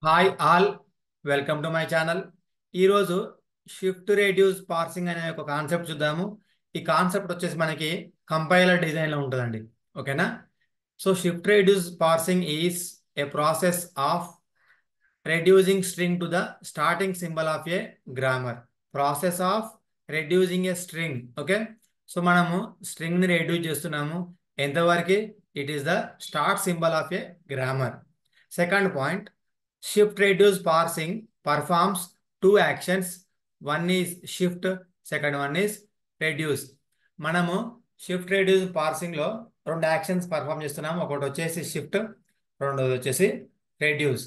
Hi all, welcome to my channel. ఈరోజు shift reduce parsing అనే ఒక కాన్సెప్ట్ చూద్దాము. ఈ కాన్సెప్ట్ వచ్చేసి మనకి కంపైలర్ డిజైన్లో ఉంటుందండి. ఓకేనా? So shift reduce parsing is a process of reducing string to the starting symbol of A grammar. Process of reducing a string. Okay, so మనము స్ట్రింగ్ని రెడ్యూస్ చేస్తున్నాము ఎంతవరకు? It is the start symbol of A grammar. Second point, shift reduce parsing performs two actions. One is shift, second one is reduce. మనము shift reduce parsing లో రెండు actions perform చేస్తున్నాము. ఒకటి వచ్చేసి shift, రెండోది వచ్చేసి reduce.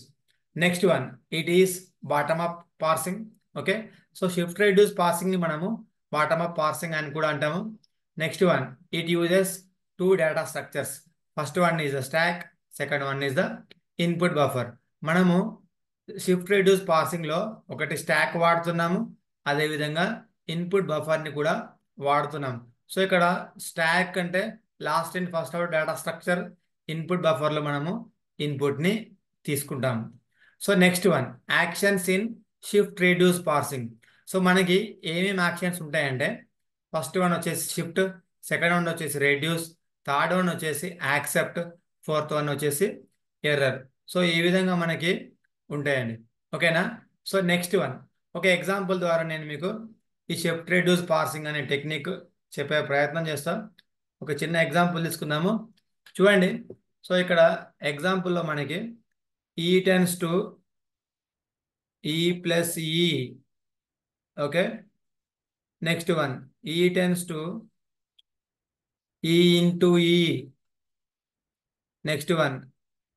Next one, it is bottom up parsing. Okay, so shift reduce parsing ని మనము బాటమ్ అప్ పార్సింగ్ అని కూడా అంటాము. Next one, it uses two data structures. First one is the stock, second one is the input buffer. మనము shift reduce parsing లో ఒకటి stock వాడుతున్నాము, అదేవిధంగా ఇన్పుట్ బఫర్ని కూడా వాడుతున్నాం. సో ఇక్కడ స్టాక్ అంటే last in first out data structure, input బఫర్లో మనము ఇన్పుట్ని తీసుకుంటాము. So next one, actions in shift reduce parsing. So మనకి ఏమేమి యాక్షన్స్ ఉంటాయంటే, ఫస్ట్ వన్ వచ్చేసి షిఫ్ట్, సెకండ్ వన్ వచ్చేసి రెడ్యూస్, థర్డ్ వన్ వచ్చేసి యాక్సెప్ట్, ఫోర్త్ వన్ వచ్చేసి ఎర్రర్. సో ఈ విధంగా మనకి ఉంటాయండి. ఓకేనా? సో నెక్స్ట్ వన్, ఒక ఎగ్జాంపుల్ ద్వారా నేను మీకు ఈ షిఫ్ట్ రెడ్యూస్ పార్సింగ్ అనే టెక్నిక్ చెప్పే ప్రయత్నం చేస్తాం. ఒక చిన్న ఎగ్జాంపుల్ తీసుకుందాము, చూడండి. సో ఇక్కడ ఎగ్జాంపుల్లో మనకి ఈ టెన్స్ టు ఈ ప్లస్ ఈ. ఓకే, నెక్స్ట్ వన్, ఈ టెన్స్ టు ఈ ఇంటూ ఈ. నెక్స్ట్ వన్,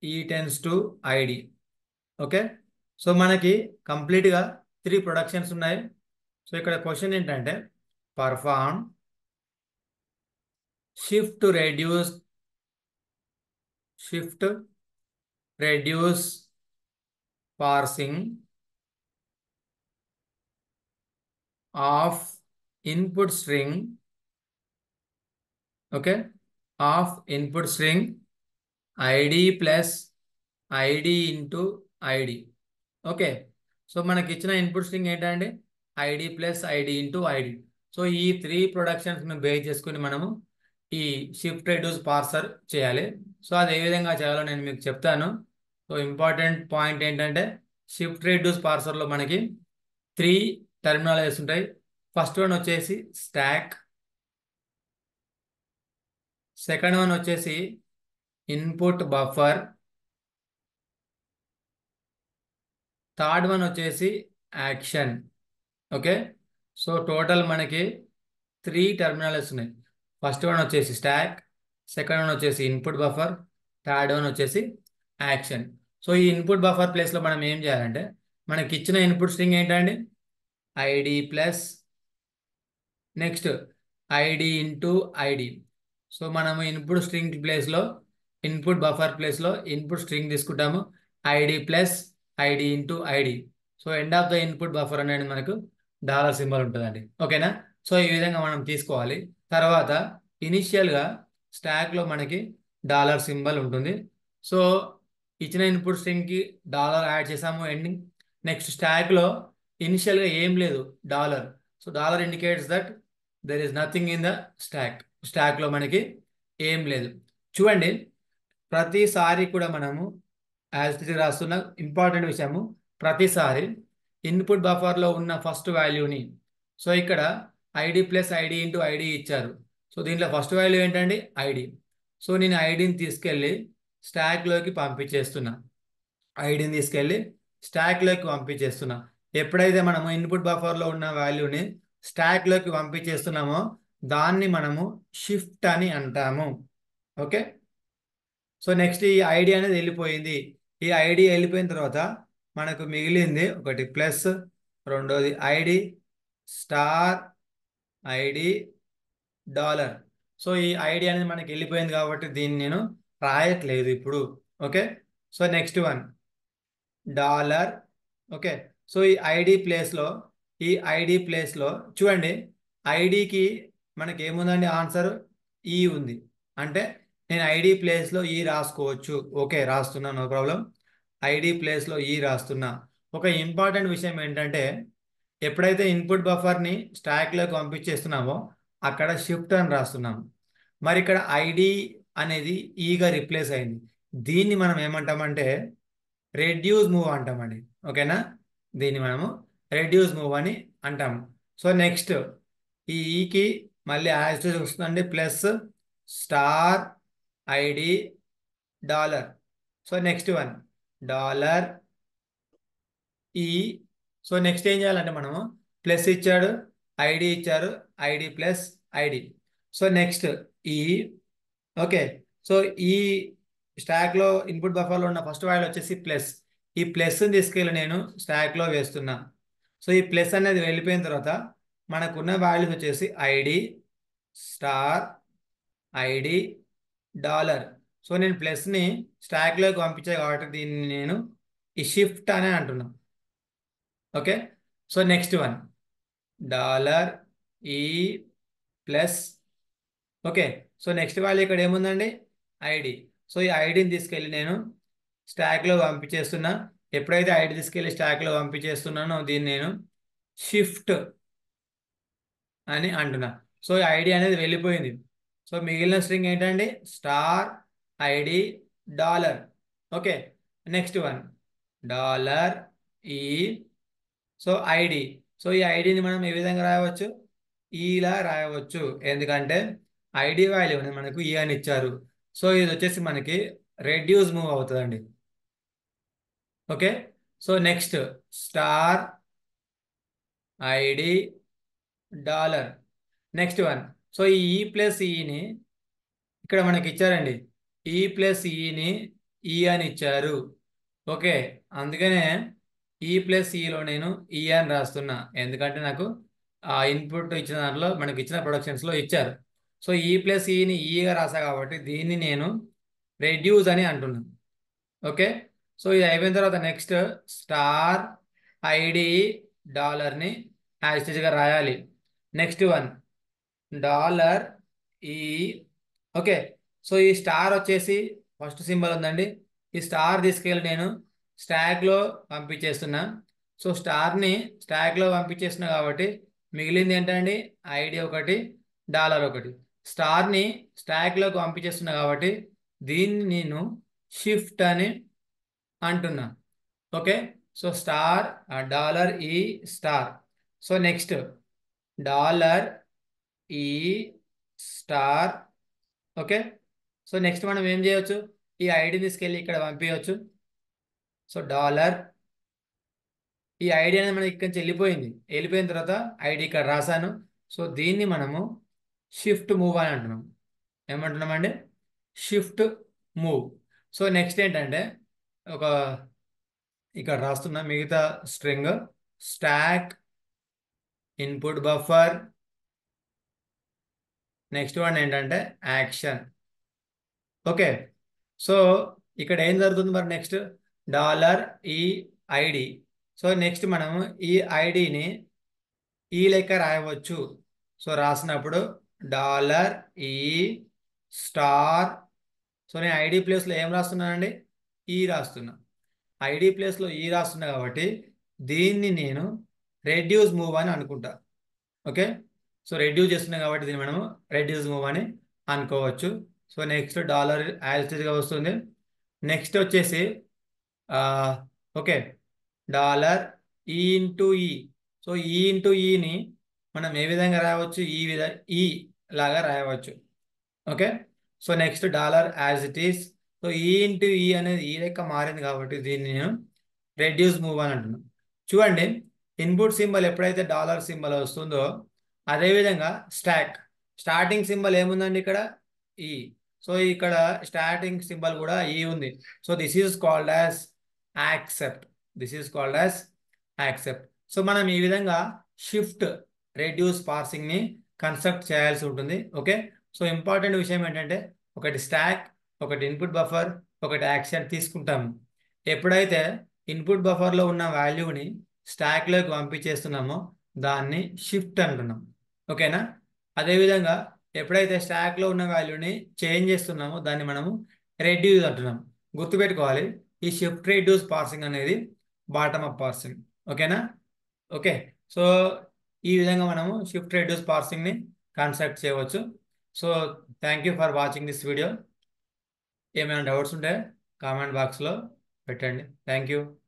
ఈ tends to ID. Okay, so మనకి కంప్లీట్గా 3 ప్రొడక్షన్స్ ఉన్నాయి. సో ఇక్కడ క్వశ్చన్ ఏంటంటే, perform shift reduce parsing of input string. Okay, of input string ID plus ID into ID. Okay, so మనకి ఇచ్చిన ఇన్పుట్ స్ట్రింగ్ ఏంటంటే ID plus ID into ID. So ఈ 3 ప్రొడక్షన్స్ను base చేసుకుని మనము ఈ షిఫ్ట్ రెడ్యూస్ పార్సర్ చేయాలి. So అది ఏ విధంగా చేయాలో నేను మీకు చెప్తాను. సో ఇంపార్టెంట్ పాయింట్ ఏంటంటే, షిఫ్ట్ రెడ్యూస్ పార్సర్లో మనకి 3 టర్మినాలజీస్ ఉంటాయి. ఫస్ట్ వన్ వచ్చేసి స్టాక్, సెకండ్ వన్ వచ్చేసి ఇన్పుట్ బఫర్, థర్డ్ వన్ వచ్చేసి యాక్షన్. ఓకే, సో టోటల్ మనకి 3 టర్మినాలజీస్ ఉన్నాయి. ఫస్ట్ వన్ వచ్చేసి స్టాక్, సెకండ్ వన్ వచ్చేసి ఇన్పుట్ బఫర్, థర్డ్ వన్ వచ్చేసి యాక్షన్. సో ఈ ఇన్పుట్ బఫర్ ప్లేస్లో మనం ఏం చేయాలంటే, మనకి ఇచ్చిన ఇన్పుట్ స్ట్రింగ్ ఏంటండి ID plus next ID into ID. So మనము ఇన్పుట్ స్ట్రింగ్ ప్లేస్లో, ఇన్పుట్ బఫర్ ప్లేస్లో ఇన్పుట్ స్ట్రింగ్ తీసుకుంటాము ID plus ID into ID. So end of the input buffer అనేది మనకు డాలర్ సింబల్ ఉంటుందండి. ఓకేనా? సో ఈ విధంగా మనం తీసుకోవాలి. తర్వాత ఇనిషియల్గా స్టాక్లో మనకి డాలర్ సింబల్ ఉంటుంది. సో ఇచ్చిన ఇన్పుట్ స్ట్రింగ్కి డాలర్ యాడ్ చేసాము ఎండింగ్. నెక్స్ట్ స్టాక్లో ఇనిషియల్గా ఏం లేదు, dollar. So dollar indicates that there is nothing in the stock. స్టాక్లో మనకి ఏం లేదు. చూడండి, ప్రతిసారి కూడా మనము యాజ్ ఇట్ ఈజ్ రాస్తున్న ఇంపార్టెంట్ విషయము, ప్రతిసారి ఇన్పుట్ బఫర్లో ఉన్న ఫస్ట్ వాల్యూని, సో ఇక్కడ ID plus ID into ID ఇచ్చారు. సో దీంట్లో ఫస్ట్ వాల్యూ ఏంటండి ఐడి. సో నేను ఐడిని తీసుకెళ్ళి స్టాక్లోకి పంపించేస్తున్నా, ఐడిని తీసుకెళ్ళి స్టాక్లోకి పంపించేస్తున్నా. ఎప్పుడైతే మనము ఇన్పుట్ బఫర్లో ఉన్న వాల్యూని స్టాక్లోకి పంపించేస్తున్నామో దాన్ని మనము షిఫ్ట్ అని అంటాము. ఓకే, సో నెక్స్ట్ ఈ ఐడి అనేది వెళ్ళిపోయింది. ఈ ఐడి వెళ్ళిపోయిన తర్వాత మనకు మిగిలింది ఒకటి ప్లస్, రెండోది ID star ID dollar. So ఈ ఐడి అనేది మనకి వెళ్ళిపోయింది కాబట్టి దీన్ని నేను రాయట్లేదు ఇప్పుడు. Okay, so next one dollar. Okay, so ఈ ఐడి ప్లేస్లో చూడండి, ఐడికి మనకి ఏముందండి ఆన్సర్ ఈ ఉంది. అంటే నేను ఐడి ప్లేస్లో ఈ రాసుకోవచ్చు. ఓకే, రాస్తున్నా, నో ప్రాబ్లం. ఐడి ప్లేస్లో ఈ రాస్తున్నా. ఒక ఇంపార్టెంట్ విషయం ఏంటంటే ఎప్పుడైతే ఇన్పుట్ బఫర్ని స్టాక్లోకి పంపించేస్తున్నామో అక్కడ షిఫ్ట్ అని రాస్తున్నాము. మరి ఇక్కడ ఐడి అనేది ఈగా రిప్లేస్ అయింది. దీన్ని మనం ఏమంటామంటే రెడ్యూస్ మూవ్ అంటామండి. ఓకేనా, దీన్ని మనము రెడ్యూస్ మూవ్ అని అంటాము. సో నెక్స్ట్ ఈ ఈకి మళ్ళీ యాజ్ వస్తుందండి plus star ID dollar. So next one dollar E. So next ఏం చేయాలంటే మనము ప్లస్ ఇచ్చాడు, ఐడి ఇచ్చారు, ID plus ID. So next ఈ. ఓకే, సో ఈ స్టాక్లో ఇన్పుట్ బఫర్లో ఉన్న ఫస్ట్ వాల్యూ వచ్చేసి ప్లస్. ఈ ప్లస్ని తీసుకెళ్ళి నేను స్టాక్లో వేస్తున్నా. సో ఈ ప్లస్ అనేది వెళ్ళిపోయిన తర్వాత మనకున్న వాల్యూస్ వచ్చేసి ID star ID dollar. So నేను ప్లస్ని స్టాక్లోకి పంపించాను కాబట్టి దీన్ని నేను ఈ షిఫ్ట్ అనే అంటున్నాను. Okay, so next one dollar E plus. Okay, so next value ఇక్కడ ఏముందండి ఐడి. సో ఈ ఐడిని తీసుకెళ్ళి నేను స్టాక్లో పంపించేస్తున్నా. ఎప్పుడైతే ఐడి తీసుకెళ్ళి స్టాక్లో పంపించేస్తున్నానో దీన్ని నేను షిఫ్ట్ అని అంటున్నా. సో ఈ ఐడి అనేది వెళ్ళిపోయింది. సో మిగిలిన స్ట్రింగ్ ఏంటండి star ID dollar. Okay, next one dollar E. So ID. So ఈ ఐడిని మనం ఏ విధంగా రాయవచ్చు, ఇలా రాయవచ్చు. ఎందుకంటే ఐడి వాల్యూ మనకు ఈ అని ఇచ్చారు. సో ఇది వచ్చేసి మనకి రెడ్యూస్ మూవ్ అవుతుందండి. Okay, so next star ID dollar. Next one so ఈ ఈ ప్లస్ ఈని ఇక్కడ మనకి ఇచ్చారండి. ఈ ప్లస్ ఈని ఈ అని ఇచ్చారు. ఓకే, అందుకనే ఈ ప్లస్ ఈలో నేను ఈ అని రాస్తున్నా. ఎందుకంటే నాకు ఆ ఇన్పుట్ ఇచ్చిన దాంట్లో మనకి ఇచ్చిన ప్రొడక్షన్స్లో ఇచ్చారు. సో ఈ ప్లస్ ఈని ఈగా రాసా కాబట్టి దీన్ని నేను రెడ్యూస్ అని అంటున్నాను. ఓకే, సో ఇది అయిపోయిన తర్వాత నెక్స్ట్ స్టార్ ఐడి డాలర్ని యాజిటీజ్గా రాయాలి. నెక్స్ట్ వన్ డాలర్ ఈ. ఓకే, సో ఈ స్టార్ వచ్చేసి ఫస్ట్ సింబల్ ఉందండి. ఈ స్టార్ తీసుకెళ్ళి నేను స్టాక్లో పంపించేస్తున్నా. సో స్టార్ని స్టాక్లో పంపించేస్తున్నా కాబట్టి మిగిలింది ఏంటండి ఐడి ఒకటి డాలర్ ఒకటి. స్టార్ని స్టాక్లోకి పంపించేస్తున్నా కాబట్టి దీన్ని నేను షిఫ్ట్ అని అంటున్నా. ఓకే, సో స్టార్ డాలర్ ఈ స్టార్. సో నెక్స్ట్ డాలర్ ఈ స్టార్. ఓకే, సో నెక్స్ట్ మనం ఏం చేయవచ్చు, ఈ ఐడి తీసుకెళ్ళి ఇక్కడ పంపించవచ్చు. సో డాలర్ ఈ ఐడి అనేది మనకి ఇక్కడి నుంచి వెళ్ళిపోయిన తర్వాత ఐడి ఇక్కడ రాశాను. సో దీన్ని మనము షిఫ్ట్ మూవ్ అని అంటున్నాం. ఏమంటున్నామండి షిఫ్ట్ మూవ్. సో నెక్స్ట్ ఏంటంటే ఒక ఇక్కడ రాస్తున్న మిగతా string stock input buffer. Next one ఏంటంటే యాక్షన్. ఓకే, సో ఇక్కడ ఏం జరుగుతుంది మరి నెక్స్ట్ డాలర్ ఈ ఐడి. సో నెక్స్ట్ మనము ఈ ఐడిని ఈ లెక్క రాయవచ్చు. సో రాసినప్పుడు డాలర్ ఈ స్టార్. సో నేను ఐడి ప్లేస్లో ఏం రాస్తున్నానండి ఈ రాస్తున్నా. ఐడి ప్లేస్లో ఈ రాస్తున్నా కాబట్టి దీన్ని నేను రెడ్యూస్ మూవ్ అని అనుకుంటా. ఓకే, సో రెడ్యూస్ చేస్తున్నాం కాబట్టి దీన్ని మనము రెడ్యూస్ మూవ్ అని అనుకోవచ్చు. సో నెక్స్ట్ డాలర్ యాజిటీజ్గా వస్తుంది. నెక్స్ట్ వచ్చేసి ఓకే డాలర్ ఈ ఇంటూ ఈ. సో ఈ ఇంటూ ఈని మనం ఏ విధంగా రాయవచ్చు, ఈ విధంగా ఈ లాగా రాయవచ్చు. Okay, so next dollar as it is. So ఈ ఇంటూ ఈ అనేది ఈ లెక్క మారింది కాబట్టి దీన్ని నేను రెడ్యూస్ మూవ్ అని అంటున్నాను. చూడండి ఇన్పుట్ సింబల్ ఎప్పుడైతే డాలర్ సింబల్ వస్తుందో అదేవిధంగా స్టార్టింగ్ సింబల్ ఏముందండి ఇక్కడ ఈ. సో ఇక్కడ స్టార్టింగ్ సింబల్ కూడా ఈ ఉంది. So this is called as accept. So మనం ఈ విధంగా షిఫ్ట్ రెడ్యూస్ పార్సింగ్ని కన్స్ట్రక్ట్ చేయాల్సి ఉంటుంది. ఓకే, సో ఇంపార్టెంట్ విషయం ఏంటంటే ఒకటి స్టాక్, ఒకటి ఇన్పుట్ బఫర్, ఒకటి యాక్షన్ తీసుకుంటాము. ఎప్పుడైతే ఇన్పుట్ బఫర్లో ఉన్న వాల్యూని స్టాక్లోకి పంపించేస్తున్నామో దాన్ని షిఫ్ట్ అంటున్నాం. ఓకేనా, అదేవిధంగా ఎప్పుడైతే స్టాక్లో ఉన్న వాల్యూని చేంజ్ చేస్తున్నామో దాన్ని మనము రెడ్యూస్ అంటున్నాం. గుర్తుపెట్టుకోవాలి ఈ షిఫ్ట్ రెడ్యూస్ పార్సింగ్ అనేది బాటమ్ అప్ పార్సింగ్. ఓకేనా? ఓకే. సో ఈ విధంగా మనము షిఫ్ట్ రెడ్యూస్ పార్సింగ్ని కన్స్ట్రక్ట్ చేయవచ్చు. So thank you for watching this video. ఏమైనా డౌట్స్ ఉంటే కామెంట్ బాక్స్లో పెట్టండి. Thank you.